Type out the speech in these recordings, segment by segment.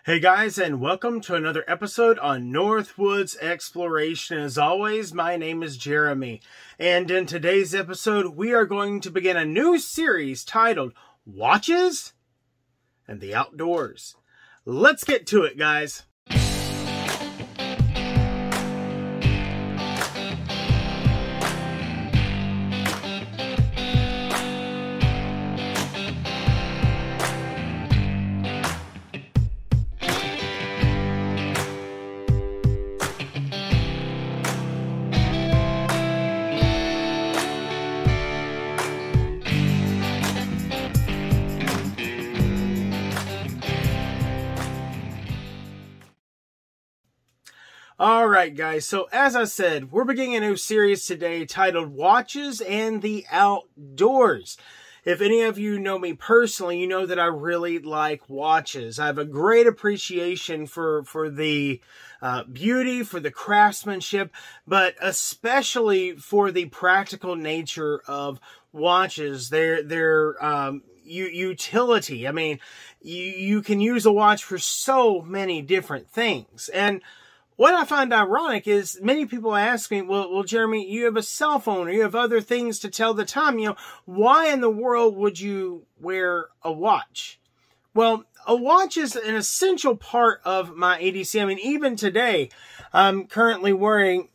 Hey guys, and welcome to another episode on Northwoods Exploration. As always, my name is Jeremy, and in today's episode, we are going to begin a new series titled Watches and the Outdoors. Let's get to it, guys. Alright guys, so as I said, we're beginning a new series today titled Watches and the Outdoors. If any of you know me personally, you know that I really like watches. I have a great appreciation for the beauty, for the craftsmanship, but especially for the practical nature of watches. Their utility. I mean, you can use a watch for so many different things. And what I find ironic is many people ask me, well, Jeremy, you have a cell phone or you have other things to tell the time. You know, why in the world would you wear a watch? Well, a watch is an essential part of my EDC. I mean, even today, I'm currently wearing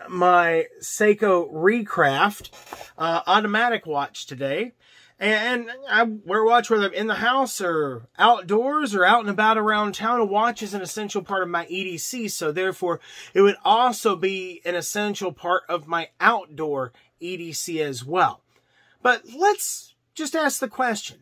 my Seiko Recraft automatic watch today. And I wear a watch whether I'm in the house or outdoors or out and about around town. A watch is an essential part of my EDC, so therefore it would also be an essential part of my outdoor EDC as well. But let's just ask the question,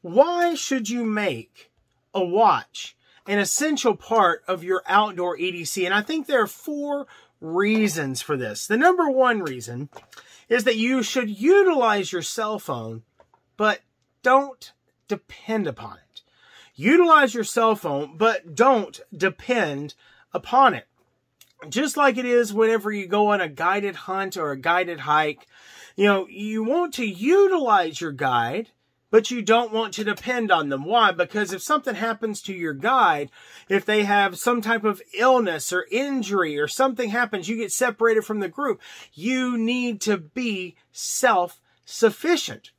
why should you make a watch an essential part of your outdoor EDC? And I think there are 4 reasons for this. The number 1 reason is that you should utilize your cell phone, but don't depend upon it. Utilize your cell phone, but don't depend upon it. Just like it is whenever you go on a guided hunt or a guided hike, you know, you want to utilize your guide, but you don't want to depend on them. Why? Because if something happens to your guide, if they have some type of illness or injury or something happens, you get separated from the group, you need to be self-sufficient.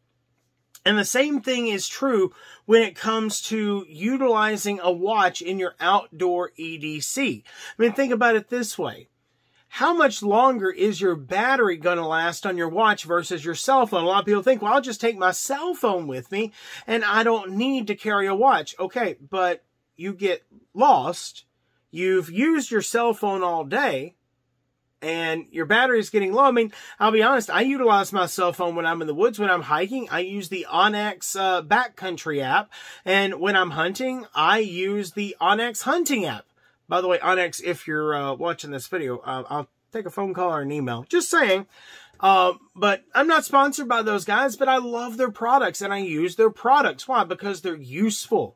And the same thing is true when it comes to utilizing a watch in your outdoor EDC. I mean, think about it this way. How much longer is your battery going to last on your watch versus your cell phone? A lot of people think, well, I'll just take my cell phone with me and I don't need to carry a watch. Okay, but you get lost. You've used your cell phone all day and your battery is getting low. I mean, I'll be honest, I utilize my cell phone when I'm in the woods. When I'm hiking, I use the Onyx Backcountry app. And when I'm hunting, I use the Onyx Hunting app. By the way, Onyx, if you're watching this video, I'll take a phone call or an email. Just saying. But I'm not sponsored by those guys, but I love their products and I use their products. Why? Because they're useful.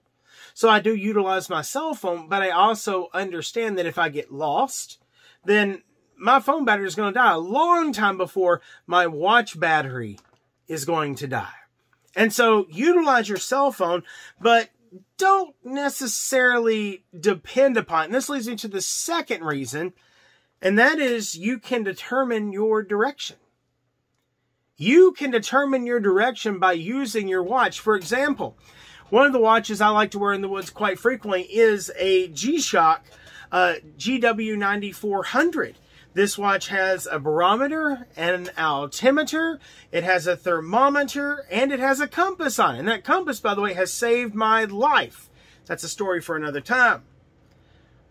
So I do utilize my cell phone, but I also understand that if I get lost, then my phone battery is going to die a long time before my watch battery is going to die. And so utilize your cell phone, but don't necessarily depend upon it. And this leads me to the second reason, and that is you can determine your direction. You can determine your direction by using your watch. For example, one of the watches I like to wear in the woods quite frequently is a G-Shock GW9400. This watch has a barometer and an altimeter. It has a thermometer and it has a compass on it. And that compass, by the way, has saved my life. That's a story for another time.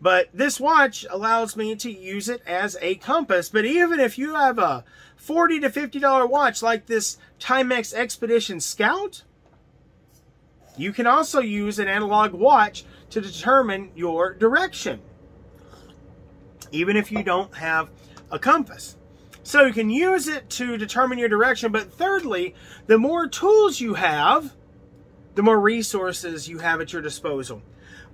But this watch allows me to use it as a compass. But even if you have a $40 to $50 watch like this Timex Expedition Scout, you can also use an analog watch to determine your direction, even if you don't have a compass. So you can use it to determine your direction. But thirdly, the more tools you have, the more resources you have at your disposal.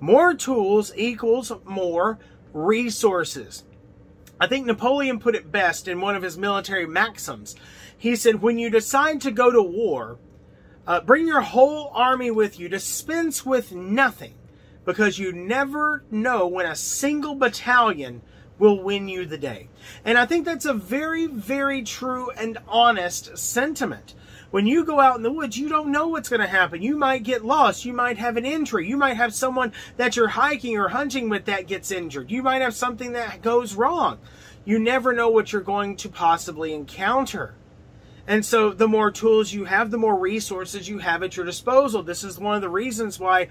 More tools equals more resources. I think Napoleon put it best in one of his military maxims. He said, when you decide to go to war, bring your whole army with you, dispense with nothing. because you never know when a single battalion will win you the day. And I think that's a very, very true and honest sentiment. When you go out in the woods, you don't know what's going to happen. You might get lost. You might have an injury. You might have someone that you're hiking or hunting with that gets injured. You might have something that goes wrong. You never know what you're going to possibly encounter. And so the more tools you have, the more resources you have at your disposal. This is one of the reasons why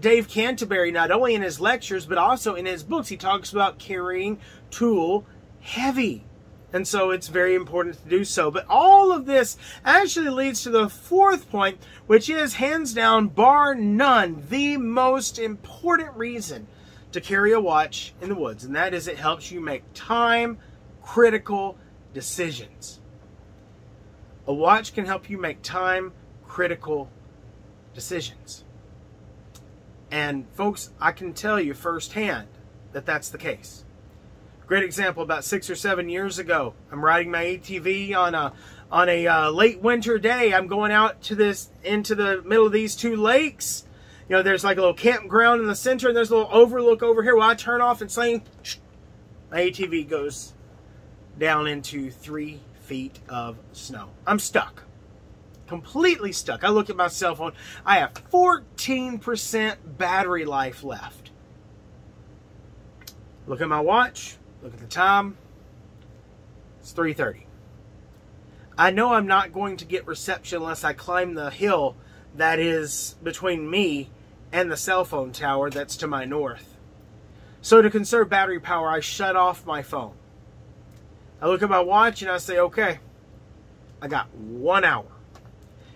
Dave Canterbury, not only in his lectures, but also in his books, he talks about carrying tool heavy. And so it's very important to do so. But all of this actually leads to the fourth point, which is hands down, bar none, the most important reason to carry a watch in the woods. And that is it helps you make time-critical decisions. A watch can help you make time-critical decisions. And folks, I can tell you firsthand that that's the case. Great example, about 6 or 7 years ago, I'm riding my ATV on a late winter day. I'm going out to into the middle of these two lakes. You know, there's like a little campground in the center, and there's a little overlook over here. Well, I turn off and sling, my ATV goes down into 3 feet of snow. I'm stuck. Completely stuck. I look at my cell phone. I have 14% battery life left. Look at my watch. Look at the time. It's 3:30. I know I'm not going to get reception unless I climb the hill that is between me and the cell phone tower that's to my north. So to conserve battery power, I shut off my phone. I look at my watch and I say, okay, I got 1 hour.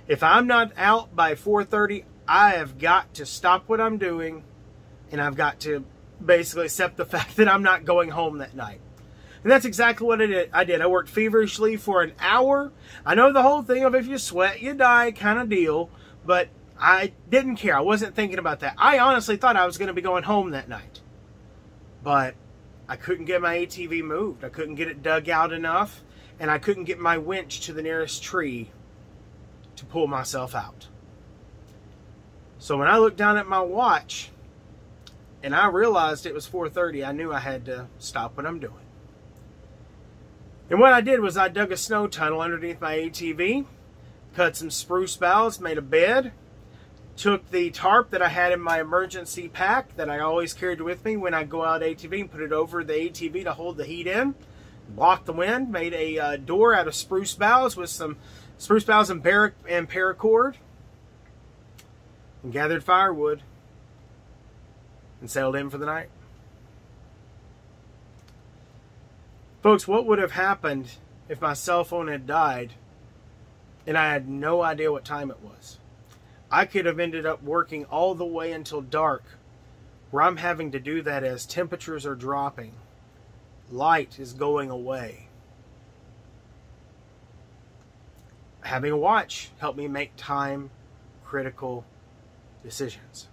If I'm not out by 4:30, I have got to stop what I'm doing, and I've got to basically accept the fact that I'm not going home that night. And that's exactly what I did. I worked feverishly for an hour. I know the whole thing of if you sweat, you die kind of deal, but I didn't care. I wasn't thinking about that. I honestly thought I was going to be going home that night. But I couldn't get my ATV moved. I couldn't get it dug out enough, and I couldn't get my winch to the nearest tree to pull myself out. So when I looked down at my watch and I realized it was 4:30, I knew I had to stop what I'm doing. And what I did was I dug a snow tunnel underneath my ATV, cut some spruce boughs, made a bed, took the tarp that I had in my emergency pack that I always carried with me when I go out ATV, and put it over the ATV to hold the heat in, blocked the wind, made a door out of spruce boughs with some spruce boughs and paracord, and gathered firewood and sailed in for the night. Folks, what would have happened if my cell phone had died and I had no idea what time it was? I could have ended up working all the way until dark, where I'm having to do that as temperatures are dropping. Light is going away. Having a watch helped me make time-critical decisions.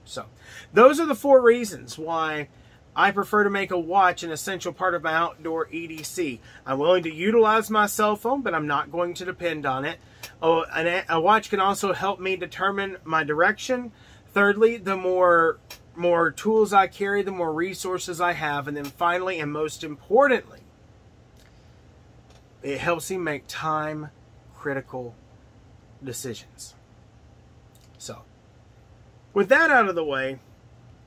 So, those are the 4 reasons why I prefer to make a watch an essential part of my outdoor EDC. I'm willing to utilize my cell phone, but I'm not going to depend on it. Oh, a watch can also help me determine my direction. Thirdly, the more tools I carry, the more resources I have. And then finally, and most importantly, it helps me make time-critical decisions. So, with that out of the way,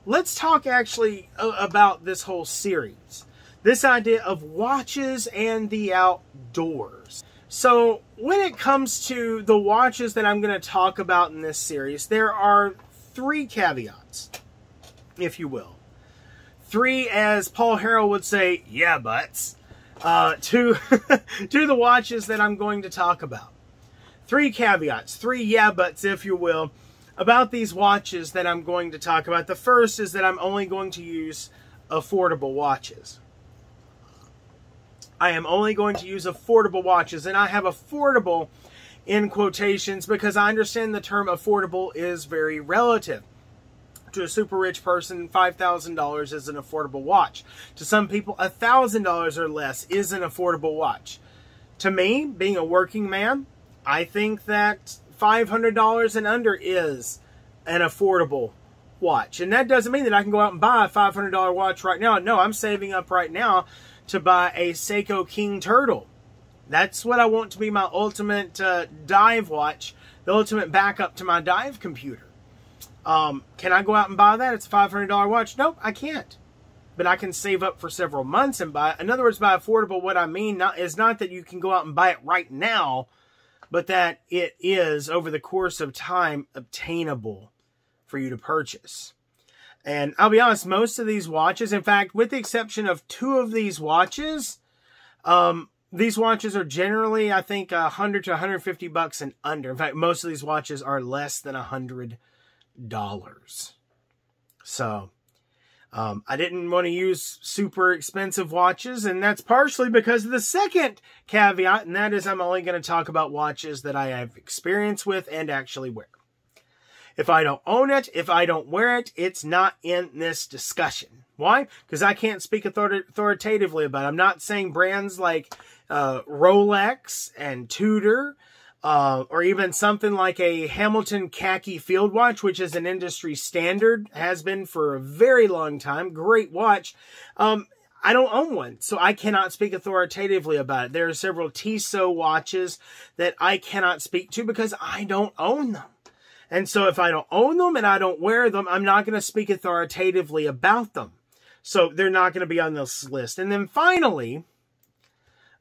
let's talk actually about this whole series. This idea of watches and the outdoors. So when it comes to the watches that I'm going to talk about in this series, there are 3 caveats, if you will. 3, as Paul Harrell would say, yeah, buts, to the watches that I'm going to talk about. 3 caveats, 3 yeah, buts, if you will, about these watches that I'm going to talk about. The first is that I'm only going to use affordable watches. I am only going to use affordable watches, and I have affordable in quotations because I understand the term affordable is very relative. To a super rich person, $5,000 is an affordable watch. To some people, $1,000 or less is an affordable watch. To me, being a working man, I think that $500 and under is an affordable watch. And that doesn't mean that I can go out and buy a $500 watch right now. No, I'm saving up right now to buy a Seiko King Turtle. That's what I want to be my ultimate dive watch, the ultimate backup to my dive computer. Can I go out and buy that? It's a $500 watch. Nope, I can't. But I can save up for several months and buy it. In other words, by affordable, what I mean is not that you can go out and buy it right now, but that it is, over the course of time, obtainable for you to purchase. And I'll be honest, most of these watches, in fact, with the exception of 2 of these watches are generally, I think, $100 to $150 and under. In fact, most of these watches are less than $100. So, I didn't want to use super expensive watches, and that's partially because of the second caveat, and that is I'm only going to talk about watches that I have experience with and actually wear. If I don't own it, if I don't wear it, it's not in this discussion. Why? Because I can't speak authoritatively about it. I'm not saying brands like Rolex and Tudor, or even something like a Hamilton khaki field watch, which is an industry standard, has been for a very long time. Great watch. I don't own one, so I cannot speak authoritatively about it. There are several Tissot watches that I cannot speak to because I don't own them. And so if I don't own them and I don't wear them, I'm not going to speak authoritatively about them. So they're not going to be on this list. And then finally,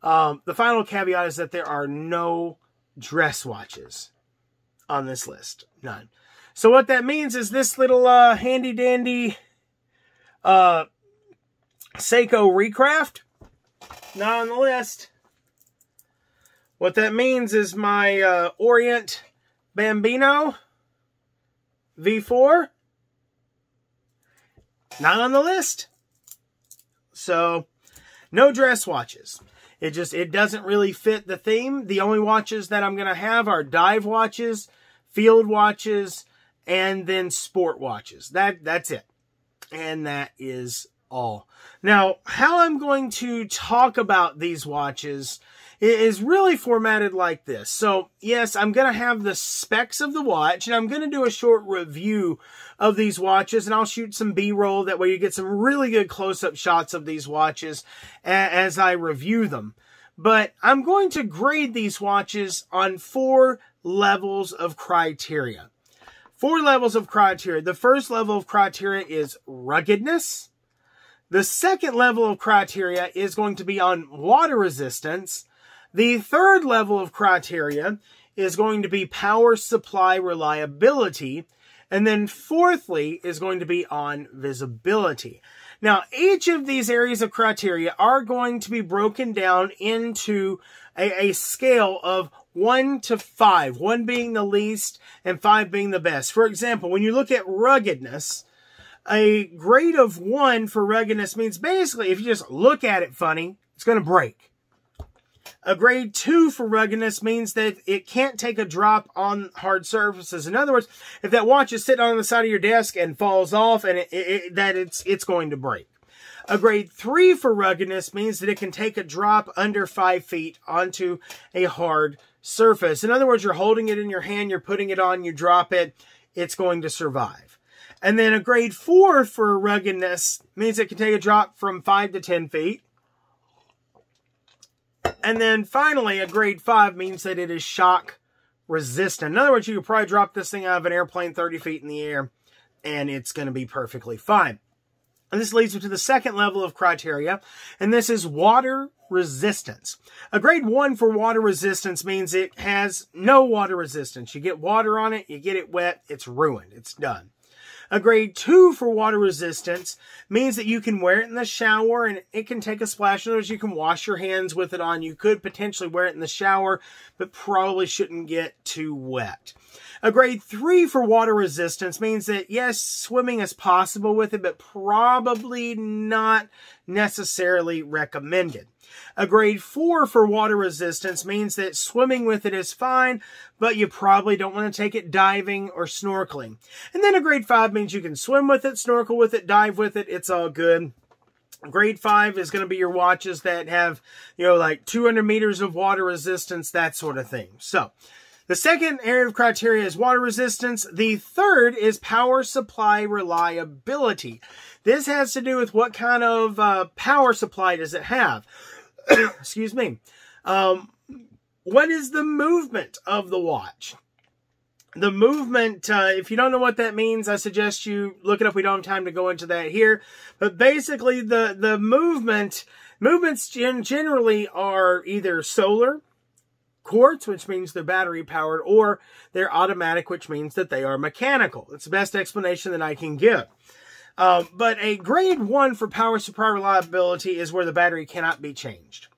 the final caveat is that there are no dress watches on this list. None. So what that means is this little handy dandy Seiko Recraft, not on the list. What that means is my Orient Bambino V4, not on the list. So, no dress watches. It doesn't really fit the theme. The only watches that I'm going to have are dive watches, field watches, and then sport watches. That's it. And that is all. Now, how I'm going to talk about these watches is really formatted like this. So, yes, I'm going to have the specs of the watch, and I'm going to do a short review of these watches, and I'll shoot some B-roll. That way you get some really good close-up shots of these watches as I review them. But I'm going to grade these watches on 4 levels of criteria. 4 levels of criteria. The first level of criteria is ruggedness. The second level of criteria is going to be on water resistance. The third level of criteria is going to be power supply reliability. And then fourthly is going to be on visibility. Now, each of these areas of criteria are going to be broken down into a scale of 1 to 5, 1 being the least and 5 being the best. For example, when you look at ruggedness, a grade of 1 for ruggedness means basically if you just look at it funny, it's going to break. A grade 2 for ruggedness means that it can't take a drop on hard surfaces. In other words, if that watch is sitting on the side of your desk and falls off, and it's going to break. A grade 3 for ruggedness means that it can take a drop under 5 feet onto a hard surface. In other words, you're holding it in your hand, you're putting it on, you drop it, it's going to survive. And then a grade 4 for ruggedness means it can take a drop from 5 to 10 feet. And then finally, a grade 5 means that it is shock resistant. In other words, you could probably drop this thing out of an airplane 30 feet in the air, and it's going to be perfectly fine. And this leads me to the second level of criteria, and this is water resistance. A grade 1 for water resistance means it has no water resistance. You get water on it, you get it wet, it's ruined, it's done. A grade 2 for water resistance means that you can wear it in the shower and it can take a splash. In other words, you can wash your hands with it on. You could potentially wear it in the shower, but probably shouldn't get too wet. A grade 3 for water resistance means that, yes, swimming is possible with it, but probably not necessarily recommended. A grade 4 for water resistance means that swimming with it is fine, but you probably don't want to take it diving or snorkeling. And then a grade 5 means you can swim with it, snorkel with it, dive with it. It's all good. Grade 5 is going to be your watches that have, like 200 meters of water resistance, that sort of thing. So The second area of criteria is water resistance. The third is power supply reliability. This has to do with what kind of power supply does it have. Excuse me. What is the movement of the watch? The movement, if you don't know what that means, I suggest you look it up. We don't have time to go into that here. But basically, the movements generally are either solar, quartz, which means they're battery powered, or they're automatic, which means that they are mechanical. It's the best explanation that I can give. But a grade 1 for power supply reliability is where the battery cannot be changed.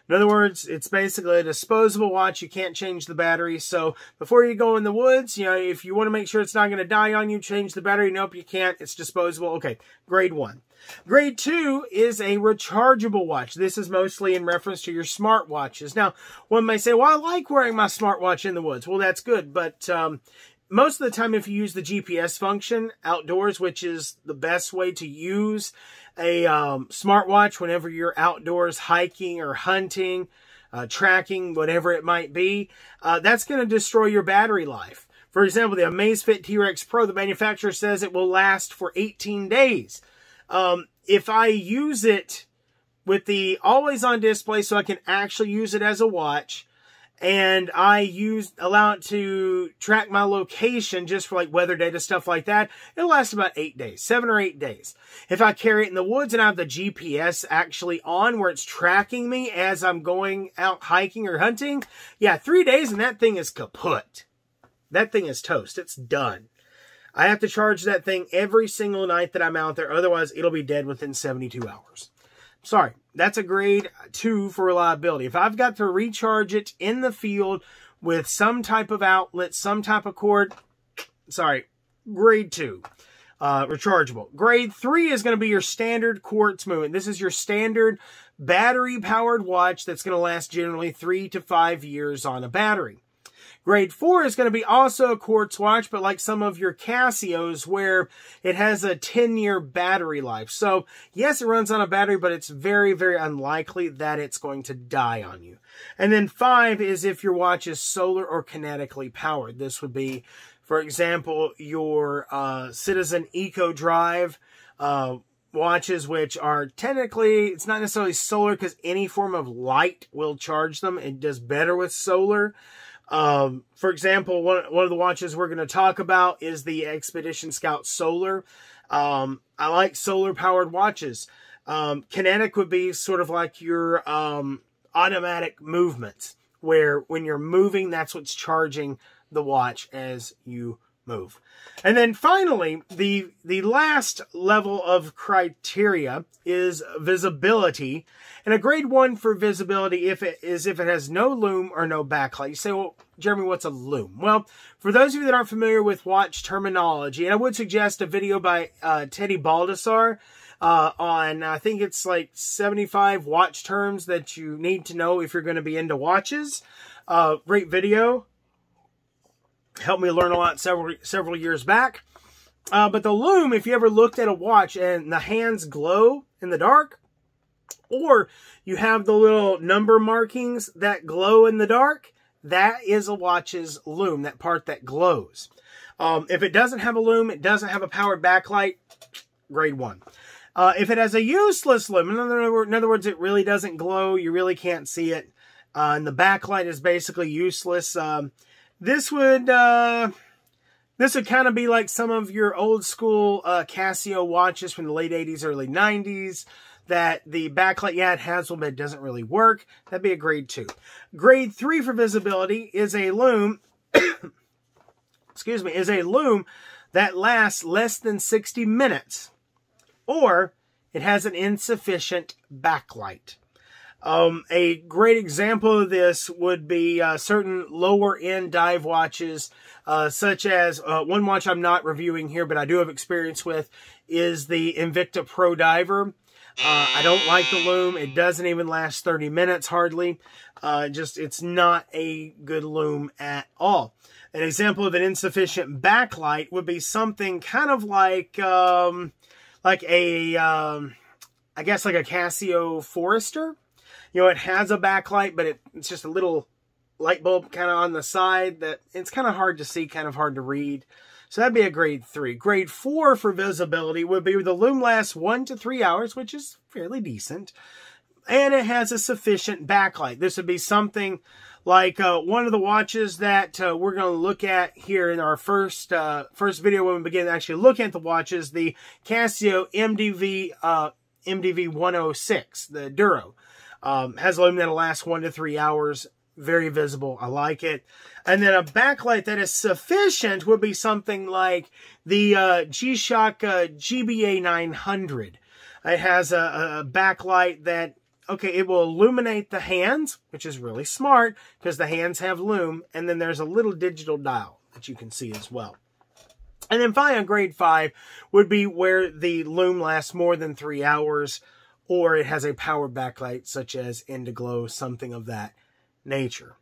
In other words, it's basically a disposable watch. You can't change the battery. So before you go in the woods, you know, if you want to make sure it's not going to die on you, change the battery. Nope, you can't. It's disposable. Okay, grade 1. Grade 2 is a rechargeable watch. This is mostly in reference to your smartwatches. Now, one may say, well, I like wearing my smartwatch in the woods. Well, that's good. But most of the time, if you use the GPS function outdoors, which is the best way to use a smartwatch whenever you're outdoors hiking or hunting, tracking, whatever it might be, that's going to destroy your battery life. For example, the Amazfit T-Rex Pro, the manufacturer says it will last for 18 days. If I use it with the always-on display so I can actually use it as a watch, and I allow it to track my location just for like weather data, stuff like that, it'll last about 8 days, 7 or 8 days. If I carry it in the woods and I have the GPS actually on where it's tracking me as I'm going out hiking or hunting, yeah, 3 days and that thing is kaput. That thing is toast. It's done. I have to charge that thing every single night that I'm out there. Otherwise, it'll be dead within 72 hours. Sorry, that's a grade 2 for reliability. If I've got to recharge it in the field with some type of outlet, some type of cord, sorry, grade 2, rechargeable. Grade 3 is going to be your standard quartz movement. This is your standard battery-powered watch that's going to last generally 3 to 5 years on a battery. Grade 4 is going to be also a quartz watch, but like some of your Casios where it has a 10-year battery life. So yes, it runs on a battery, but it's very, very unlikely that it's going to die on you. And then 5 is if your watch is solar or kinetically powered. This would be, for example, your Citizen Eco Drive watches, which are technically, it's not necessarily solar because any form of light will charge them. It does better with solar. For example, one of the watches we're going to talk about is the Expedition Scout Solar. I like solar powered watches. Kinetic would be sort of like your automatic movements, where when you're moving, that's what's charging the watch as you move. And then finally, the last level of criteria is visibility. And a grade 1 for visibility if it has no loom or no backlight. You say, well, Jeremy, what's a loom? Well, for those of you that aren't familiar with watch terminology, and I would suggest a video by Teddy Baldessar on, I think it's like 75 watch terms that you need to know if you're going to be into watches. Great video. Helped me learn a lot several years back. But the loom, if you ever looked at a watch and the hands glow in the dark, or you have the little number markings that glow in the dark, that is a watch's loom, that part that glows. If it doesn't have a loom, it doesn't have a powered backlight, grade 1. If it has a useless loom, in other words, it really doesn't glow, you really can't see it, and the backlight is basically useless, this would kind of be like some of your old school Casio watches from the late 80s, early 90s, that the backlight, yeah, it has one, but it doesn't really work. That'd be a grade 2. Grade 3 for visibility is a loom, excuse me, is a loom that lasts less than 60 minutes, or it has an insufficient backlight. A great example of this would be certain lower-end dive watches, such as one watch I'm not reviewing here, but I do have experience with, is the Invicta Pro Diver. I don't like the loom. It doesn't even last 30 minutes hardly. It's not a good loom at all. An example of an insufficient backlight would be something kind of like a Casio Forester. You know, it has a backlight, but it's just a little light bulb kind of on the side that it's kind of hard to see, kind of hard to read. So that'd be a grade 3. Grade 4 for visibility would be the lume lasts 1 to 3 hours, which is fairly decent. And it has a sufficient backlight. This would be something like one of the watches that we're going to look at here in our first video when we begin actually looking at the watches, the Casio MDV 106, the Duro. Has a lume that'll last 1 to 3 hours. Very visible. I like it. And then a backlight that is sufficient would be something like the G-Shock GBA 900. It has a backlight that, okay, it will illuminate the hands, which is really smart because the hands have lume. And then there's a little digital dial that you can see as well. And then finally, on grade 5 would be where the lume lasts more than 3 hours, or it has a power backlight such as Indiglo, something of that nature.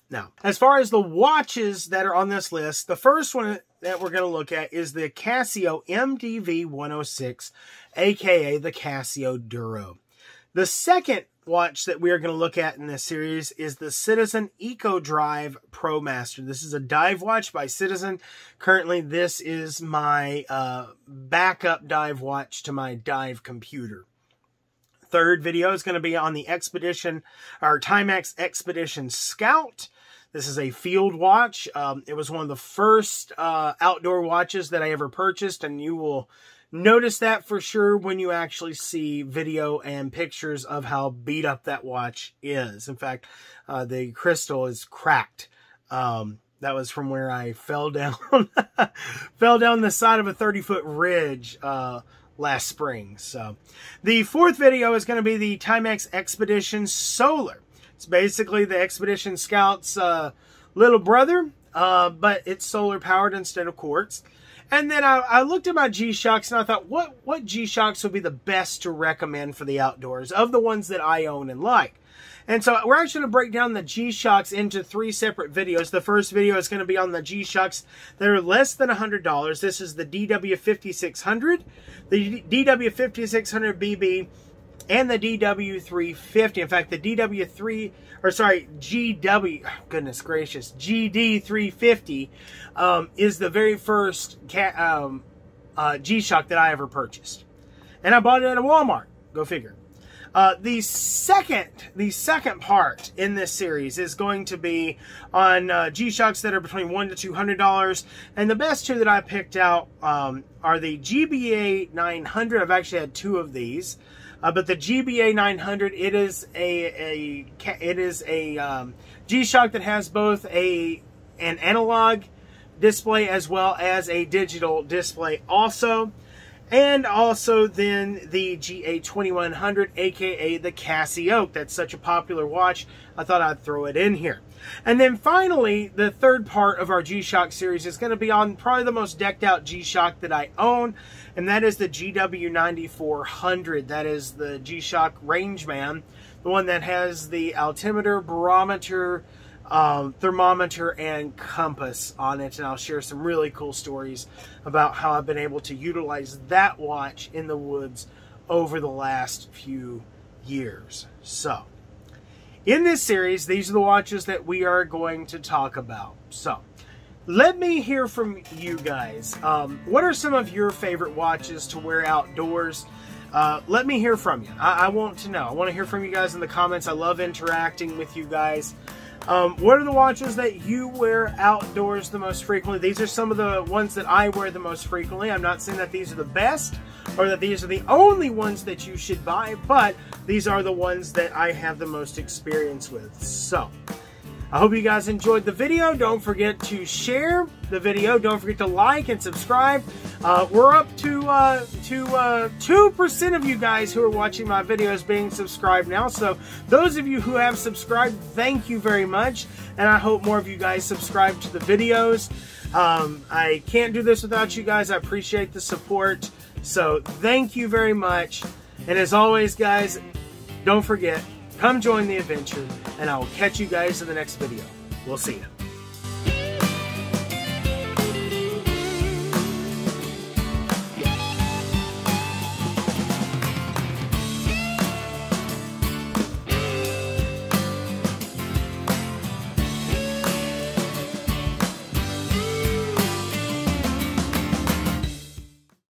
Now, as far as the watches that are on this list, the first one that we're going to look at is the Casio MDV 106, aka the Casio Duro. The second watch that we are going to look at in this series is the Citizen Eco Drive Pro Master. This is a dive watch by Citizen. Currently, this is my backup dive watch to my dive computer. Third video is going to be on the Expedition, or Timex Expedition Scout. This is a field watch. It was one of the first outdoor watches that I ever purchased, and you will notice that for sure when you actually see video and pictures of how beat up that watch is. In fact, the crystal is cracked. That was from where I fell down, fell down the side of a 30-foot ridge last spring. So the fourth video is going to be the Timex Expedition Solar. It's basically the Expedition Scout's little brother, but it's solar powered instead of quartz. And then I looked at my G-Shocks and I thought, what G-Shocks would be the best to recommend for the outdoors of the ones that I own and like? And so we're actually going to break down the G-Shocks into 3 separate videos. The first video is going to be on the G-Shocks that are less than $100. This is the DW5600, the DW5600BB, and the DW350. In fact, the GD350 is the very first G-Shock that I ever purchased. And I bought it at a Walmart. Go figure. The second part in this series is going to be on G-Shocks that are between $100 to $200, and the best 2 that I picked out are the GBA 900. I've actually had 2 of these, but the GBA 900 it is a G-Shock that has both an analog display as well as a digital display also. And also then the GA2100, aka the Casio. That's such a popular watch, I thought I'd throw it in here. And then finally, the third part of our G-Shock series is going to be on probably the most decked out G-Shock that I own, and that is the GW9400. That is the G-Shock Rangeman, the one that has the altimeter, barometer, thermometer, and compass on it, and I'll share some really cool stories about how I've been able to utilize that watch in the woods over the last few years. So, in this series, these are the watches that we are going to talk about. So, let me hear from you guys. What are some of your favorite watches to wear outdoors? Let me hear from you. I want to know. I want to hear from you guys in the comments. I love interacting with you guys. What are the watches that you wear outdoors the most frequently? These are some of the ones that I wear the most frequently. I'm not saying that these are the best or that these are the only ones that you should buy, but these are the ones that I have the most experience with. So, I hope you guys enjoyed the video. Don't forget to share the video. Don't forget to like and subscribe. We're up to 2% of you guys who are watching my videos being subscribed now. So those of you who have subscribed, thank you very much. And I hope more of you guys subscribe to the videos. I can't do this without you guys. I appreciate the support. So thank you very much. And as always, guys, don't forget, come join the adventure, and I will catch you guys in the next video. We'll see you.